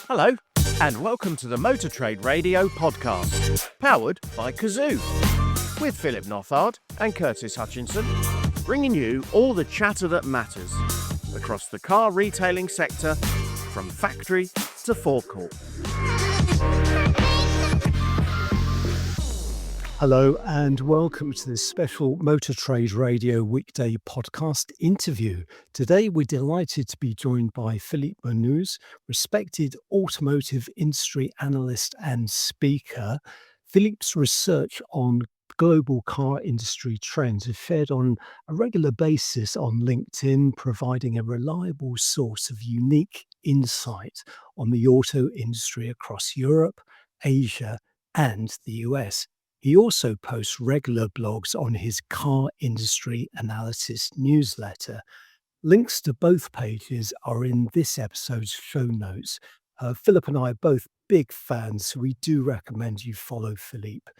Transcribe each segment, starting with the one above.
Hello, and welcome to the Motor Trade Radio podcast, powered by Cazoo, with Philip Nothard and Curtis Hutchinson, bringing you all the chatter that matters across the car retailing sector, from factory to forecourt. Hello and welcome to this special Motor Trade Radio weekday podcast interview. Today we're delighted to be joined by Felipe Munoz, respected automotive industry analyst and speaker. Felipe's research on global car industry trends is shared on a regular basis on LinkedIn, providing a reliable source of unique insight on the auto industry across Europe, Asia, and the US. He also posts regular blogs on his car industry analysis newsletter. Links to both pages are in this episode's show notes. Philip and I are both big fans, so we do recommend you follow Philippe.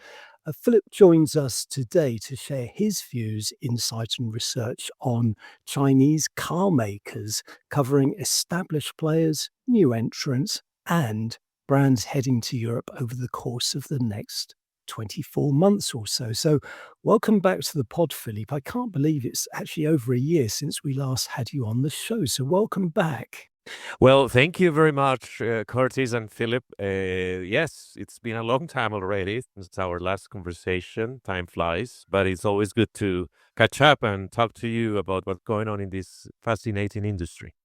Philip joins us today to share his views, insight and research on Chinese car makers, covering established players, new entrants, and brands heading to Europe over the course of the next 24 months or so. So welcome back to the pod, Philippe. I can't believe it's actually over a year since we last had you on the show. So welcome back. Well, thank you very much, Curtis and Philip. Yes, it's been a long time already since our last conversation. Time flies, but it's always good to catch up and talk to you about what's going on in this fascinating industry.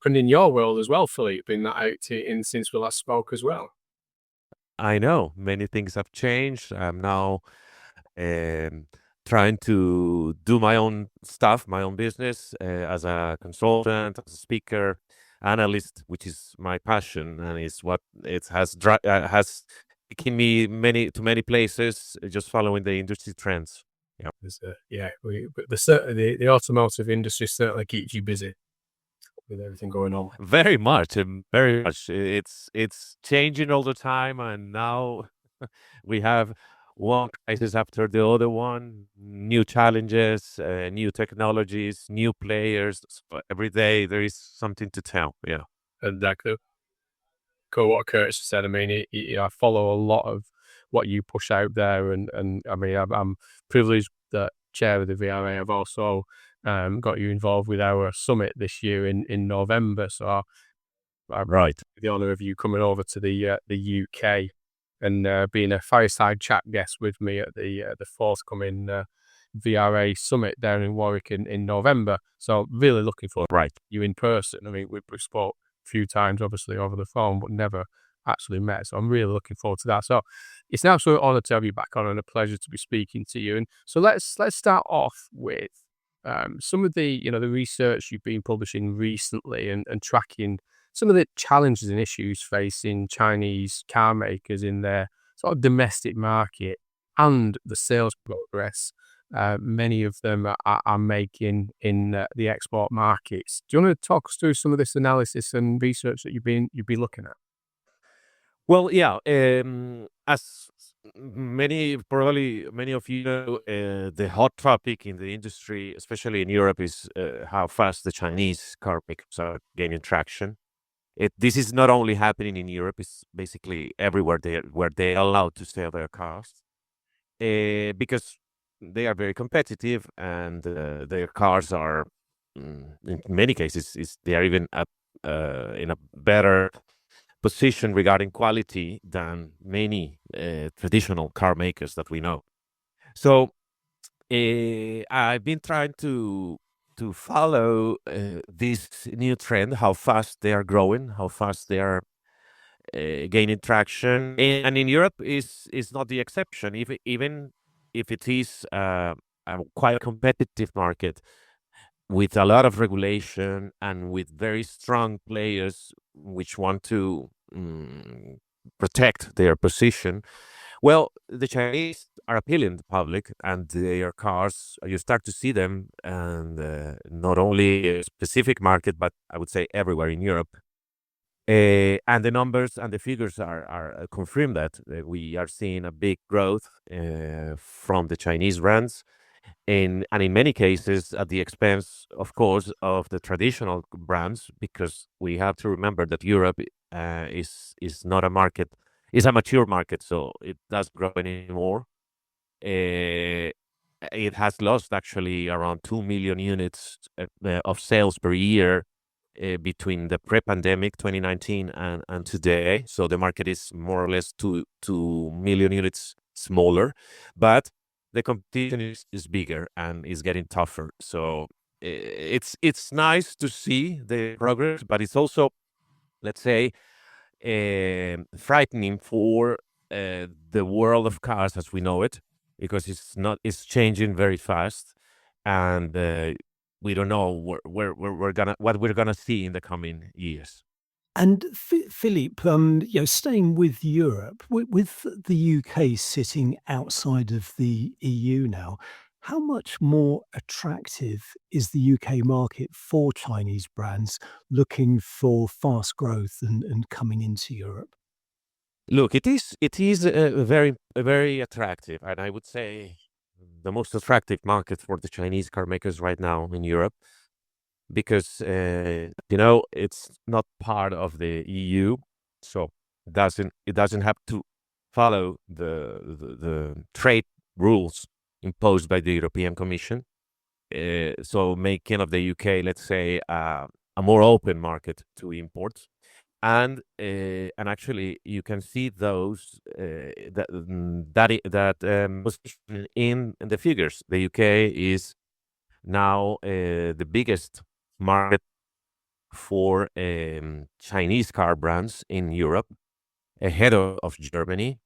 And in your world as well, Philippe, been that out in since we last spoke as well. I know many things have changed. I'm now trying to do my own stuff, my own business as a consultant, as a speaker, analyst, which is my passion and is what it has taken me to many places, just following the industry trends. Yeah, the automotive industry certainly keeps you busy with everything going on. Very much. It's changing all the time, and now we have one crisis after the other one, new challenges, new technologies, new players. Every day there is something to tell. Yeah, exactly. Cool. What Curtis said. I mean, I follow a lot of what you push out there, and I mean, I'm privileged that chair of the VRA. I've also got you involved with our summit this year in November. So I'm the honour of you coming over to the UK and being a fireside chat guest with me at the forthcoming VRA summit down in Warwick in November. So really looking forward to you in person. I mean, we've spoke a few times, obviously, over the phone, but never actually met. So I'm really looking forward to that. So it's an absolute honour to have you back on and a pleasure to be speaking to you. And so let's start off with some of the the research you've been publishing recently and tracking some of the challenges and issues facing Chinese car makers in their sort of domestic market and the sales progress many of them are making in the export markets. Do you want to talk us through some of this analysis and research that you've been looking at? Well, yeah. As many of you know, the hot topic in the industry, especially in Europe, is how fast the Chinese car makers are gaining traction. This is not only happening in Europe; it's basically everywhere where they are allowed to sell their cars, because they are very competitive, and their cars are, in many cases, they are even in a better position regarding quality than many traditional car makers that we know. So I've been trying to follow this new trend, how fast they are growing, how fast they are gaining traction, and in Europe is not the exception. Even if it is a quite competitive market with a lot of regulation and with very strong players which want to protect their position. Well, the Chinese are appealing to the public, and their cars, you start to see them, and not only a specific market, but I would say everywhere in Europe. And the numbers and the figures are confirm that we are seeing a big growth from the Chinese brands, and in many cases at the expense, of course, of the traditional brands, because we have to remember that Europe is not a market. It's a mature market, so it doesn't grow anymore. It has lost actually around 2 million units of sales per year between the pre-pandemic 2019 and today. So the market is more or less 2 million units smaller, but the competition is bigger and is getting tougher. So it's nice to see the progress, but it's also, let's say, frightening for the world of cars as we know it, because it's changing very fast, and we don't know what we're gonna see in the coming years. And Philippe, staying with Europe, with the UK sitting outside of the EU now, how much more attractive is the UK market for Chinese brands looking for fast growth and coming into Europe? Look, it is very attractive, and I would say the most attractive market for the Chinese car makers right now in Europe, because it's not part of the EU, so it doesn't have to follow the trade rules imposed by the European Commission. So making of the UK, let's say, a more open market to imports. And actually, you can see those position in the figures. The UK is now the biggest market for Chinese car brands in Europe, ahead of Germany,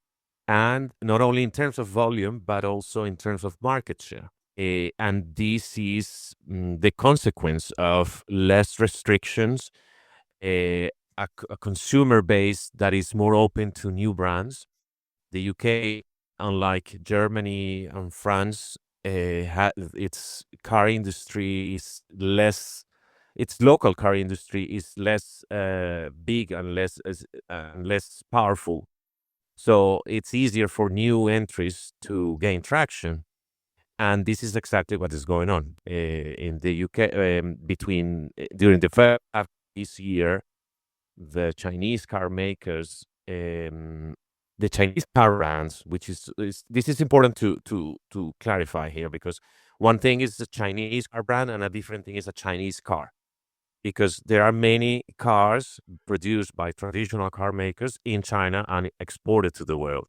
and not only in terms of volume but also in terms of market share. And this is the consequence of less restrictions, a consumer base that is more open to new brands. The UK, unlike Germany and France, its car industry is less. Its local car industry is less big and less powerful. So it's easier for new entries to gain traction. And this is exactly what is going on in the UK. During the first half of this year, the Chinese car makers, the Chinese car brands, which this is important to clarify here, because one thing is a Chinese car brand and a different thing is a Chinese car, because there are many cars produced by traditional car makers in China and exported to the world.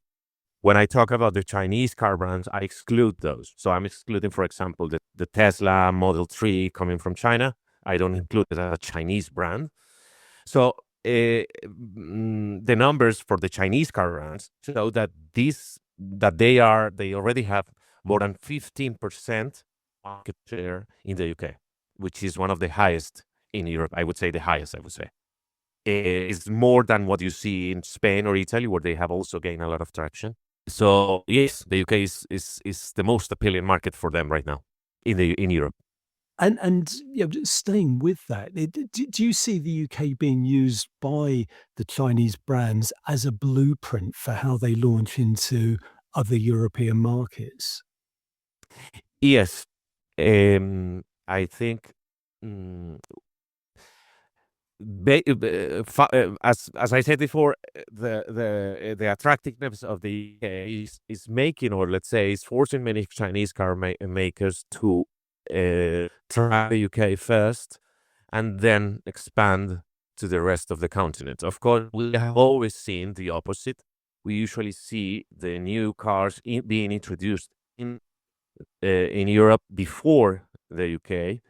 When I talk about the Chinese car brands, I exclude those. So I'm excluding, for example, the Tesla Model 3 coming from China. I don't include it as a Chinese brand. So the numbers for the Chinese car brands show that they already have more than 15% market share in the UK, which is one of the highest in Europe. I would say the highest. It's more than what you see in Spain or Italy, where they have also gained a lot of traction. So yes, the UK is the most appealing market for them right now in Europe. And staying with that, do you see the UK being used by the Chinese brands as a blueprint for how they launch into other European markets? Yes, I think as I said before, the attractiveness of the UK is making, or let's say, is forcing many Chinese car makers to try the UK first and then expand to the rest of the continent. Of course, we have always seen the opposite. We usually see the new cars being introduced in Europe before the UK.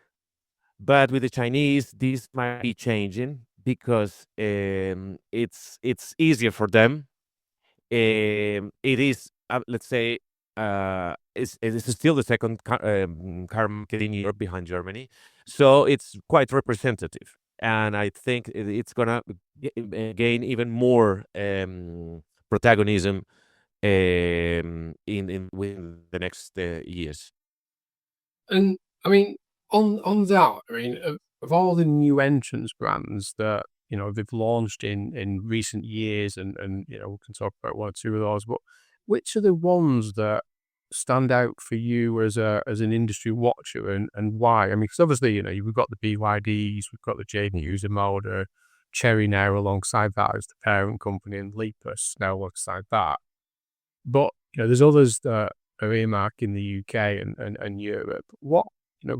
But with the Chinese, this might be changing because it's easier for them. It is, let's say, it's still the second car market in Europe behind Germany, so it's quite representative. And I think it's gonna gain even more protagonism within the next years. And I mean, on that, I mean, of all the new entrants brands that they've launched in recent years, and we can talk about one or two of those, but which are the ones that stand out for you as an industry watcher, and why? I mean, because obviously we've got the BYDs, we've got the JQs, the Motor, Chery now alongside that as the parent company, and Lepus now alongside that. But there's others that are earmarked in the UK and Europe. What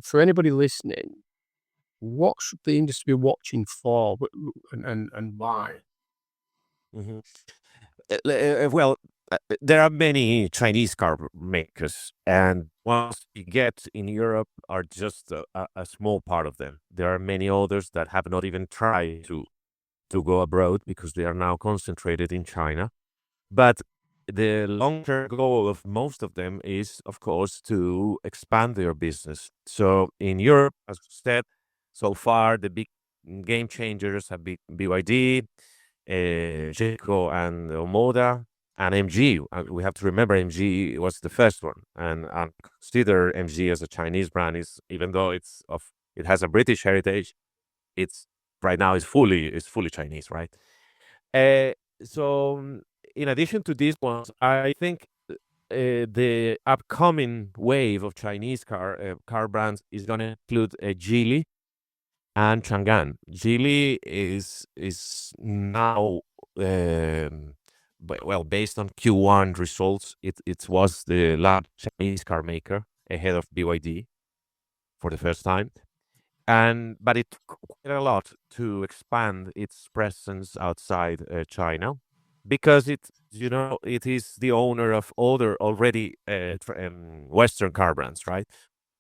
for anybody listening, what should the industry be watching for, and why? Mhm. Well, there are many Chinese car makers, and ones you get in Europe are just a small part of them. There are many others that have not even tried to go abroad because they are now concentrated in China. But the long-term goal of most of them is, of course, to expand their business. So in Europe, as I said, so far the big game changers have been BYD, Chico and Omoda, and MG. We have to remember MG was the first one, and consider MG as a Chinese brand. Is even though it has a British heritage, it's right now is fully Chinese, right? So in addition to these ones, I think the upcoming wave of Chinese car brands is going to include Geely and Chang'an. Geely is now based on Q1 results, it was the largest Chinese car maker ahead of BYD for the first time. But it took quite a lot to expand its presence outside China, because it is the owner of other already Western car brands, right?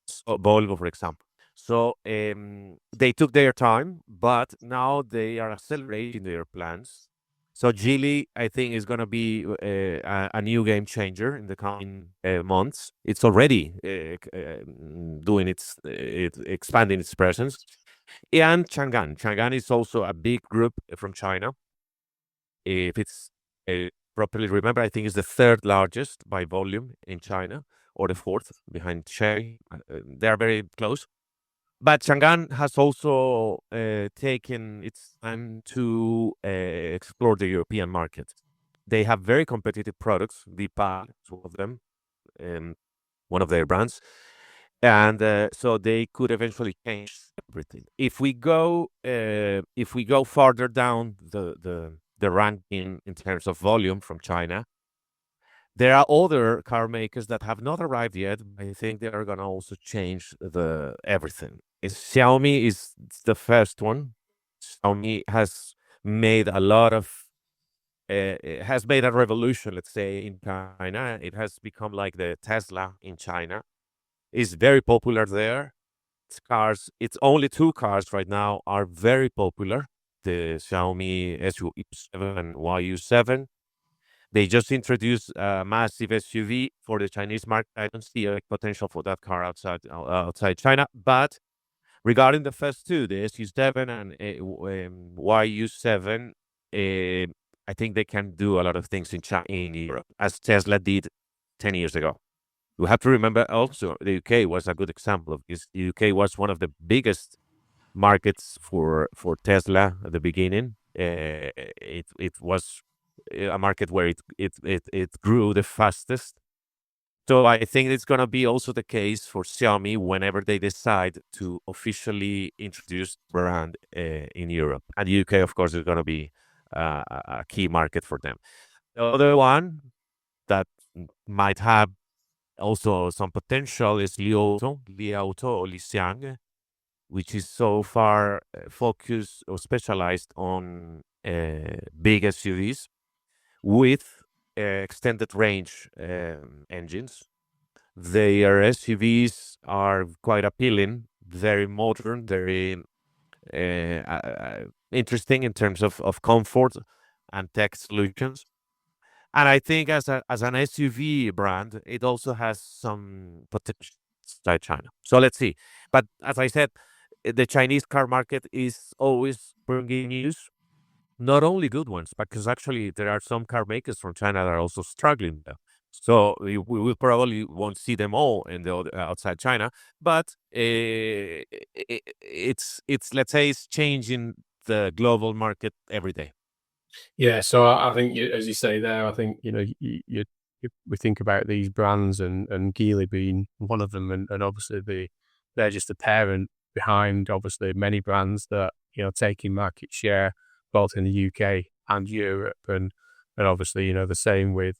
So Volvo, for example. So they took their time, but now they are accelerating their plans. So Geely, I think, is going to be a new game changer in the coming months. It's already doing expanding its presence. And Chang'an is also a big group from China. If it's properly remember, I think it's the third largest by volume in China, or the fourth behind Chery. They are very close. But Chang'an has also taken its time to explore the European market. They have very competitive products. Deepa is one of them, one of their brands. And so they could eventually change everything. If we go farther down the ranking in terms of volume from China, there are other car makers that have not arrived yet. I think they are going to also change everything. Xiaomi is the first one. Xiaomi has made a revolution, let's say, in China. It has become like the Tesla in China. It's very popular there. It's only two cars right now are very popular. The Xiaomi SU7 and YU7. They just introduced a massive SUV for the Chinese market. I don't see a potential for that car outside China. But regarding the first two, the SU7 and YU7, I think they can do a lot of things in Europe, as Tesla did 10 years ago. We have to remember also the UK was a good example of this. The UK was one of the biggest markets for Tesla at the beginning. It was a market where it grew the fastest. So I think it's going to be also the case for Xiaomi whenever they decide to officially introduce the brand in Europe. And the UK, of course, is going to be a key market for them. The other one that might have also some potential is Li Auto or Li Xiang, which is so far focused or specialized on big SUVs with extended range engines. Their SUVs are quite appealing, very modern, very interesting in terms of comfort and tech solutions. And I think as an SUV brand, it also has some potential outside China. So let's see. But as I said, the Chinese car market is always bringing news, not only good ones, because actually there are some car makers from China that are also struggling there. So we will probably won't see them all in the outside China, but it's let's say it's changing the global market every day. Yeah, so I think, as you say there, I think we think about these brands and Geely being one of them, and obviously they're just the parent behind obviously many brands that taking market share both in the UK and Europe, and obviously, the same with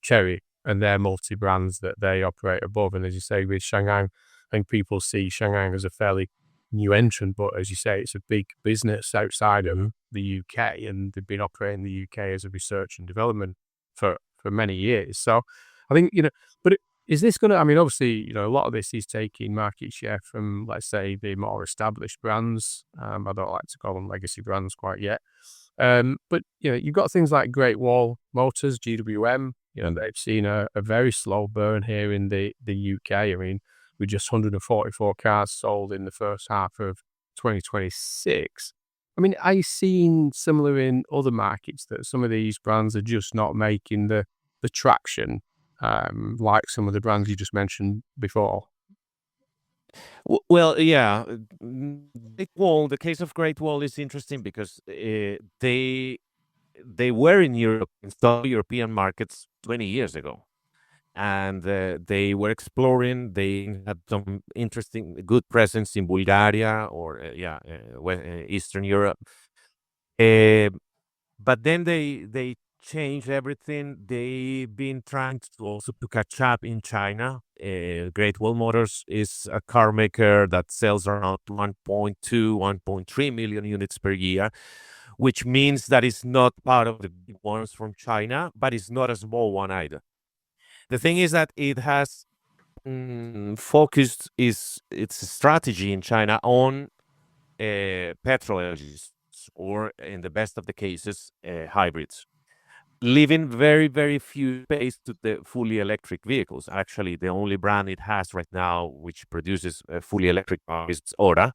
Chery and their multi-brands that they operate above. And as you say, with Shanghai, I think people see Shanghai as a fairly new entrant, but as you say, it's a big business outside of the UK, and they've been operating in the UK as a research and development for many years. So I think, but is this going to, obviously, a lot of this is taking market share from, let's say, the more established brands. I don't like to call them legacy brands quite yet. But, you've got things like Great Wall Motors, GWM, they've seen a very slow burn here in the UK. With just 144 cars sold in the first half of 2026. Are you seeing similar in other markets that some of these brands are just not making the traction, like some of the brands you just mentioned before? Well, yeah, the case of Great Wall is interesting because they were in Europe, in some European markets 20 years ago. And they were exploring. They had some interesting, good presence in Bulgaria or Eastern Europe. But then they changed everything. They've been trying to also to catch up in China. Great Wall Motors is a car maker that sells around 1.2, 1.3 million units per year, which means that it's not part of the big ones from China, but it's not a small one either. The thing is that it has focused its strategy in China on petrol engines, or in the best of the cases, hybrids, leaving very, very few space to the fully electric vehicles. Actually, the only brand it has right now which produces fully electric cars is Ora,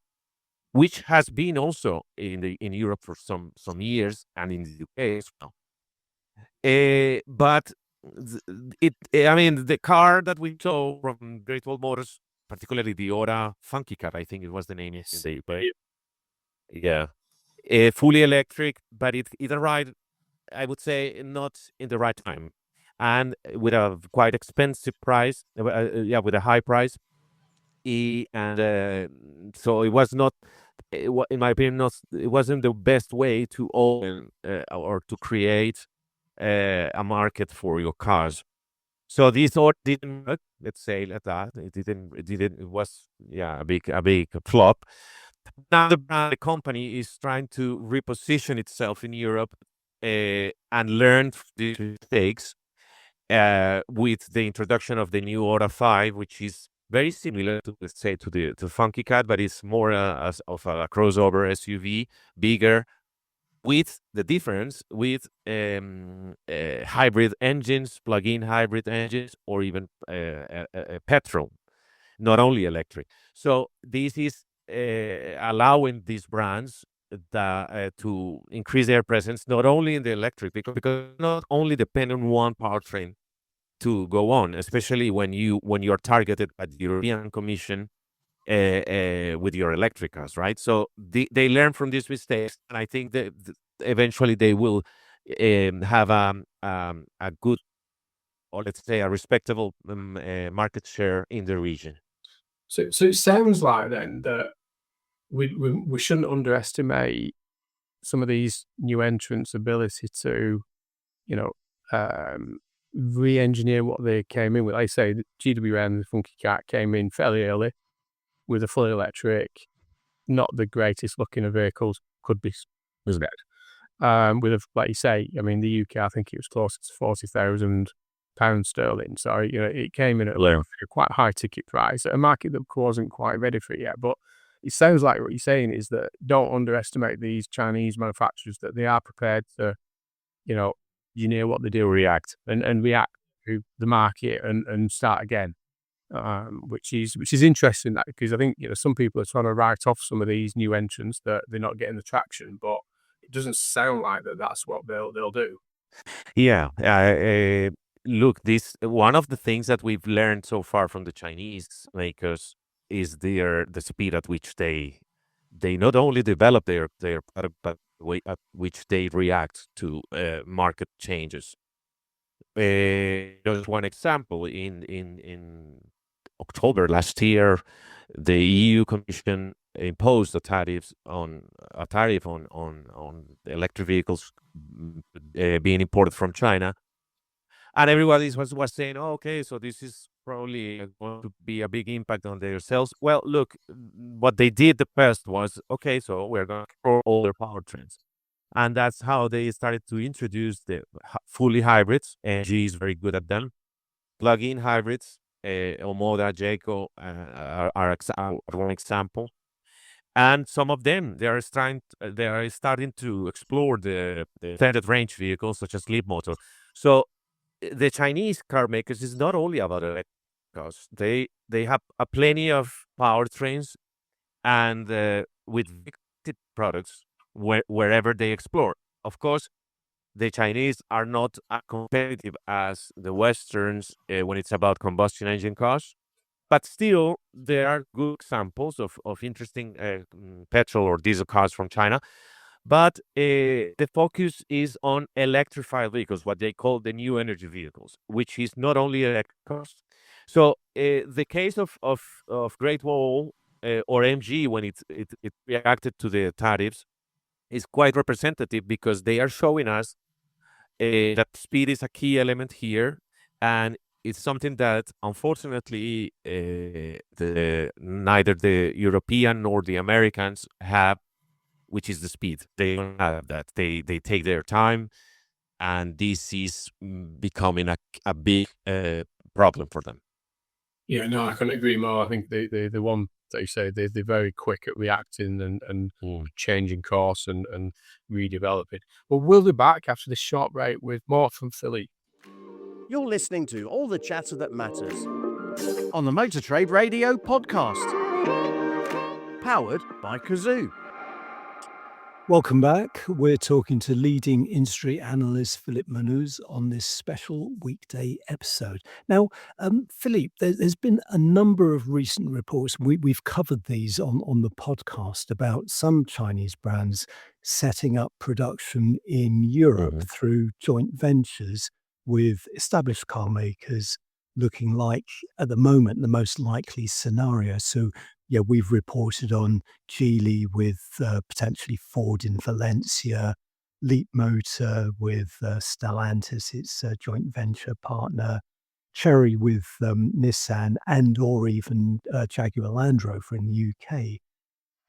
which has been also in Europe for some years and in the UK as well. But the car that we saw from Great Wall Motors, particularly the Ora Funky Car, I think it was the name yesterday, but yeah, fully electric, but it arrived, I would say, not in the right time, and with a quite expensive price, with a high price, and so it was not, in my opinion, it wasn't the best way to open or to create a market for your cars. So this order didn't work, let's say like that. It was a big flop. Now the company is trying to reposition itself in Europe and learn from these mistakes with the introduction of the new Ora 5, which is very similar to, let's say, to Funky Cat, but it's more of a crossover SUV, bigger, with the difference with hybrid engines, plug-in hybrid engines, or even petrol, not only electric. So this is allowing these brands to increase their presence not only in the electric, because not only depend on one powertrain to go on, especially when you're targeted by the European Commission with your electric cars, right? So they learn from these mistakes, and I think that eventually they will have a good, or let's say a respectable market share in the region. So it sounds like then that we shouldn't underestimate some of these new entrants' ability to, re-engineer what they came in with. Like I say, the GWM, the Funky Cat, came in fairly early with a fully electric, not the greatest looking of vehicles could be expected. Like you say, the UK, I think it was closer to £40,000 sterling. So, it came in at a quite high ticket price at a market that wasn't quite ready for it yet. But it sounds like what you're saying is that don't underestimate these Chinese manufacturers, that they are prepared to, engineer what they do, react to the market and start again. Which is interesting, that because I think some people are trying to write off some of these new entrants that they're not getting the traction, but it doesn't sound like that's what they'll do. Yeah, look, this one of the things that we've learned so far from the Chinese makers is the speed at which they not only develop their product, but the way at which they react to market changes. Just one example, in October last year, the EU Commission imposed a tariff on electric vehicles being imported from China, and everybody was saying, "Oh, okay, so this is probably going to be a big impact on their sales." Well, look, what they did the best was, okay, so we're going to control all their powertrains. And that's how they started to introduce the fully hybrids. And G is very good at them. Plug-in hybrids, Omoda, Jayco are one example. And some of them, they are starting to explore the extended range vehicles such as Leapmotor. So the Chinese car makers is not only about electric cars. They have plenty of powertrains and with products wherever they explore. Of course, the Chinese are not as competitive as the Westerns when it's about combustion engine cars, but still there are good examples of interesting petrol or diesel cars from China. But the focus is on electrified vehicles, what they call the new energy vehicles, which is not only electric cars. So the case of Great Wall or MG when it reacted to the tariffs is quite representative, because they are showing us that speed is a key element here, and it's something that unfortunately neither the European nor the Americans have, which is the speed. They don't have that. They take their time, and this is becoming a big problem for them. Yeah, no, I couldn't agree more. I think the one that you say, they're very quick at reacting and changing course and redeveloping. Well, we'll be back after this short break with more from Philippe. You're listening to All the Chatter That Matters on the Motor Trade Radio podcast, powered by Cazoo. Welcome back. We're talking to leading industry analyst Felipe Munoz on this special weekday episode. Now, Felipe, there's been a number of recent reports. We've covered these on the podcast about some Chinese brands setting up production in Europe through joint ventures with established car makers, looking like, at the moment, the most likely scenario. So, yeah, we've reported on Geely with potentially Ford in Valencia, Leapmotor with Stellantis, its joint venture partner, Chery with Nissan, and or even Jaguar Land Rover in the UK.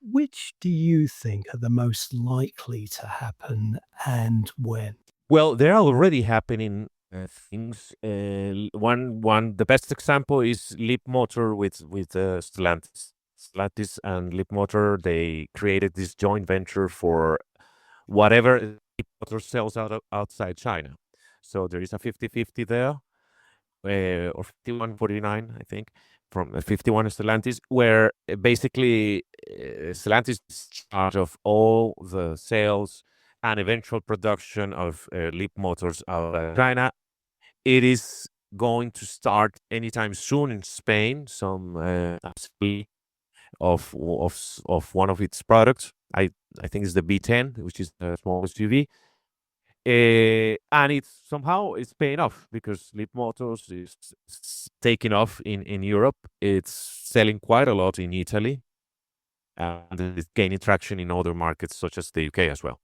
Which do you think are the most likely to happen, and when? Well, they're already happening things. The best example is Leapmotor with Stellantis. Stellantis and Leapmotor, they created this joint venture for whatever Leapmotor sells outside China. So there is a 50-50 there, or 51-49, I think, from 51 Stellantis, where basically Stellantis is in charge of all the sales and eventual production of Leapmotors out of China. It is going to start anytime soon in Spain. Some of one of its products. I think it's the B10, which is the small SUV. And it's paying off, because Leapmotors is taking off in Europe. It's selling quite a lot in Italy, and it's gaining traction in other markets such as the UK as well.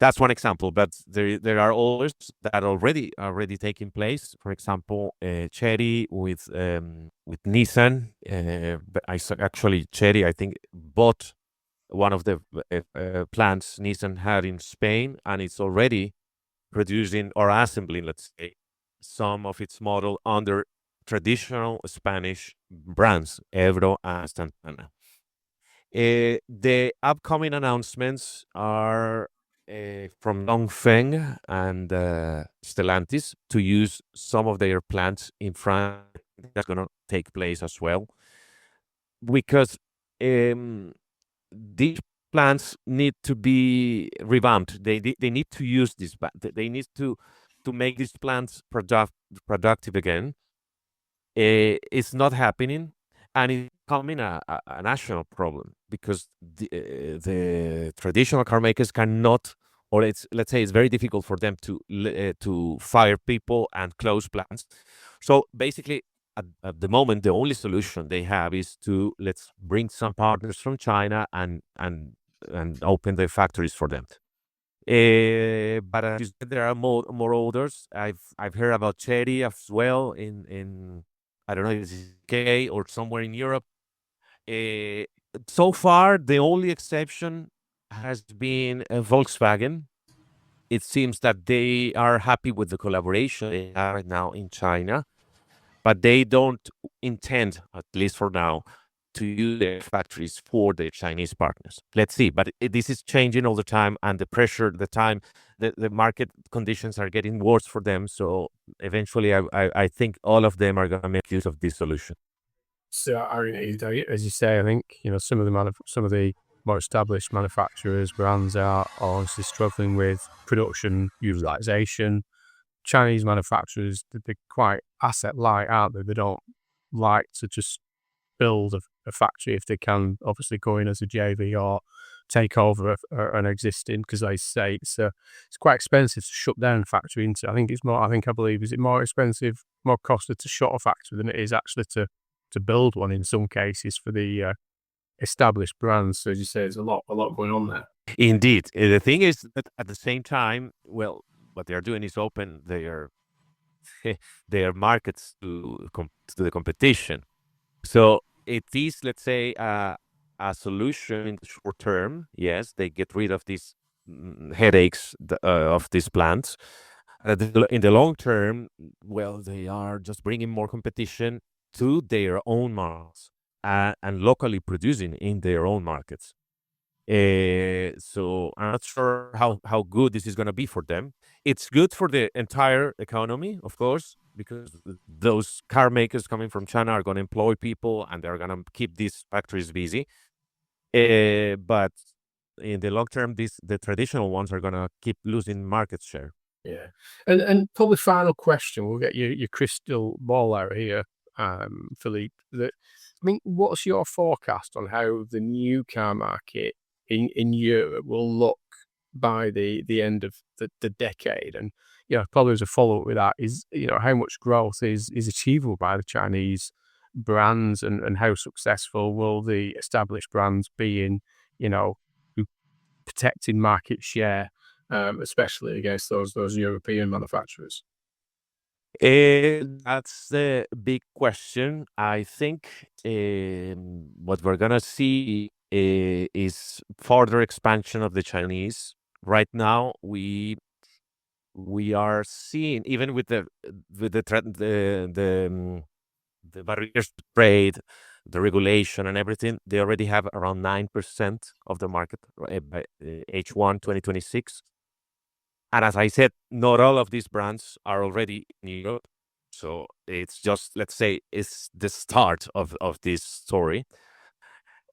That's one example, but there are others that are already taking place. For example, Chery with Nissan. Chery, I think, bought one of the plants Nissan had in Spain, and it's already producing or assembling, let's say, some of its model under traditional Spanish brands, Ebro and Santana. The upcoming announcements are from Dongfeng and Stellantis to use some of their plants in France. That's going to take place as well, because these plants need to be revamped. They need to use this. They need to make these plants productive again. It's not happening, and it's becoming a national problem, because the traditional car makers cannot, or let's say it's very difficult for them to fire people and close plants. So basically, at the moment, the only solution they have is to let's bring some partners from China and open the factories for them. But as you said, there are more orders. I've heard about Cherry as well in I don't know if it's UK or somewhere in Europe. So far, the only exception has been Volkswagen. It seems that they are happy with the collaboration they have right now in China, but they don't intend, at least for now, to use their factories for their Chinese partners. Let's see. But this is changing all the time, and the pressure, the market conditions are getting worse for them. So eventually, I think all of them are going to make use of this solution. So, as you say, I think some of the more established manufacturers, brands are honestly struggling with production utilization. Chinese manufacturers, they're quite asset light, aren't they? They don't like to just build a factory if they can obviously go in as a JV or take over an existing, because I say it's quite expensive to shut down a factory into. I believe is it more expensive, more costly to shut a factory than it is actually to build one in some cases for the established brands. So as you say, there's a lot going on there. Indeed. The thing is that at the same time, well, what they are doing is open their markets to the competition. So it is, let's say, a solution in the short term. Yes, they get rid of these headaches of these plants. In the long term, well, they are just bringing more competition to their own markets and locally producing in their own markets. So I'm not sure how good this is going to be for them. It's good for the entire economy, of course, because those car makers coming from China are going to employ people and they're going to keep these factories busy. But in the long term, the traditional ones are going to keep losing market share. Yeah, and probably final question. We'll get your crystal ball out here, Philippe. What's your forecast on how the new car market in Europe will look by the end of the decade? And probably as a follow up with that is how much growth is achievable by the Chinese brands, and how successful will the established brands be in protecting market share, especially against those European manufacturers? That's the big question. I think what we're gonna see is further expansion of the Chinese. Right now, we are seeing, even with the barriers to trade, the regulation and everything, they already have around 9% of the market by H1 2026. And as I said, not all of these brands are already in Europe. So it's just, let's say, it's the start of this story.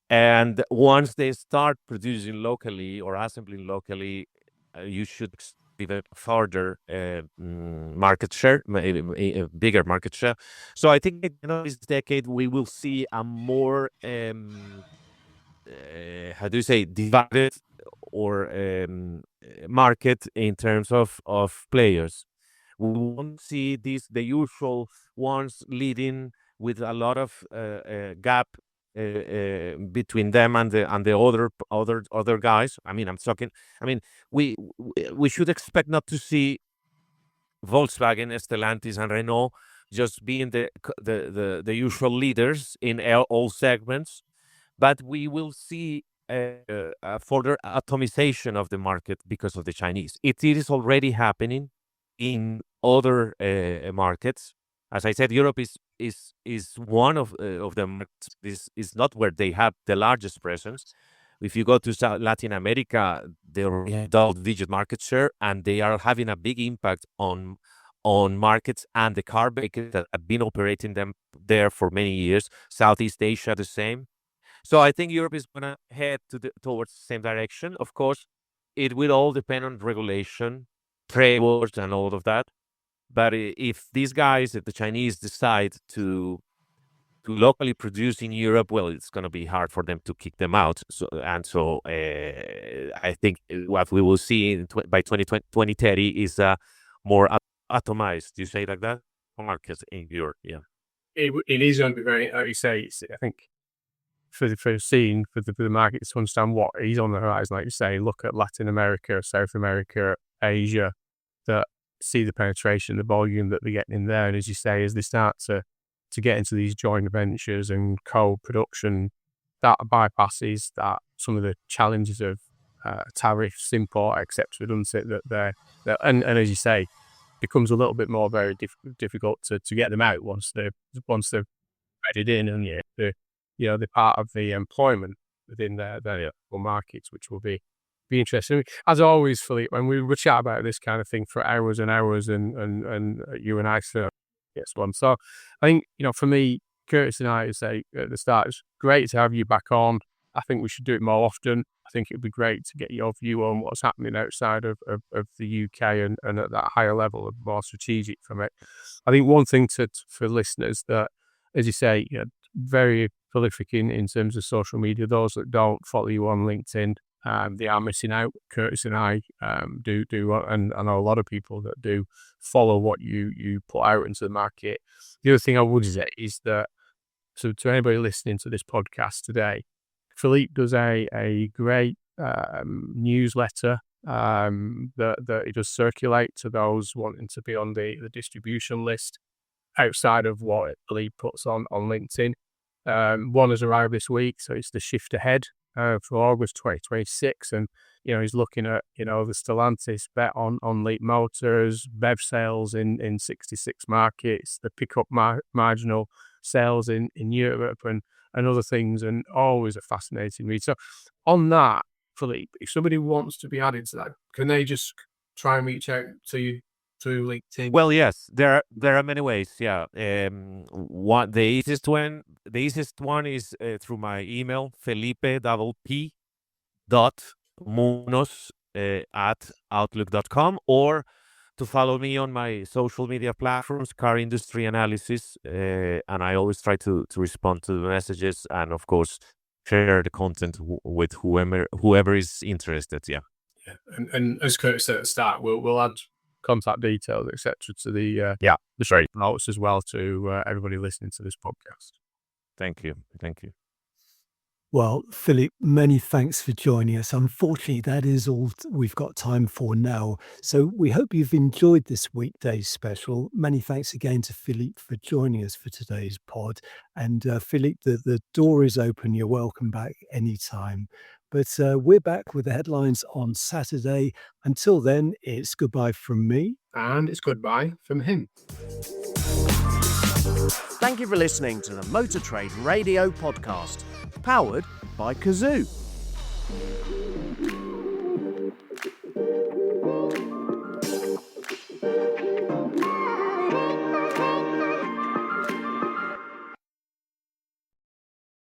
And once they start producing locally or assembling locally, you should even further market share, a bigger market share. So I think this decade we will see a more how do you say, divided or market in terms of players. We won't see the usual ones leading with a lot of gap between them and the other guys. We should expect not to see Volkswagen, Stellantis, and Renault just being the usual leaders in all segments, but we will see a further atomization of the market because of the Chinese. It is already happening in other markets. As I said, Europe is one of them. This is not where they have the largest presence. If you go to Latin America, they already have double-digit market share, and they are having a big impact on markets and the car makers that have been operating them there for many years. Southeast Asia, the same. So I think Europe is going to head towards the same direction. Of course, it will all depend on regulation, trade wars, and all of that. But if these guys, if the Chinese decide to locally produce in Europe, well, it's going to be hard for them to kick them out. So I think what we will see by 2030 is more atomized. Do you say like that? Markets in Europe, yeah. it is going to be very, like you say, I think for the market to understand what is on the horizon, like you say, look at Latin America, South America, Asia, that see the penetration, the volume that they're getting in there. And as you say, as they start to get into these joint ventures and co-production, that bypasses that some of the challenges of tariffs, import, etc. Doesn't it? That and as you say, becomes a little bit more very difficult to get them out once they're bedded in, and they're part of the employment within their markets, which will be interesting. As always, Philippe, when we chat about this kind of thing for hours and hours, and you and I certainly gets one. So I think, for me, Curtis and I say at the start, it's great to have you back on. I think we should do it more often. I think it would be great to get your view on what's happening outside of the UK and at that higher level of more strategic from it. I think one thing for listeners that, as you say, very prolific in terms of social media. Those that don't follow you on LinkedIn, they are missing out. Curtis and I do, and I know a lot of people that do follow what you put out into the market. The other thing I would say is that, so to anybody listening to this podcast today, Philippe does a great newsletter that he does circulate to those wanting to be on the distribution list outside of what Philippe puts on LinkedIn. One has arrived this week, so it's the Shift Ahead for August 2026, and he's looking at the Stellantis bet on Leap Motors, BEV sales in 66 markets, the pickup marginal sales in Europe, and other things, and always a fascinating read. So on that, Philippe, if somebody wants to be added to that, can they just try and reach out to you through LinkedIn? Well, yes, there are many ways. Yeah, the easiest one is through my email, felipe.p.munoz@outlook.com, or to follow me on my social media platforms, Car Industry Analysis, and I always try to respond to the messages, and of course share the content with whoever is interested. Yeah. And as Curtis said at the start, we'll add contact details, etc., to the Sorry. notes as well to everybody listening to this podcast. Thank you. Well, Philippe, many thanks for joining us. Unfortunately, that is all we've got time for now. So we hope you've enjoyed this weekday special. Many thanks again to Philippe for joining us for today's pod. And Philippe, the door is open. You're welcome back anytime. But we're back with the headlines on Saturday. Until then, it's goodbye from me. And it's goodbye from him. Thank you for listening to the Motor Trade Radio podcast, powered by Cazoo.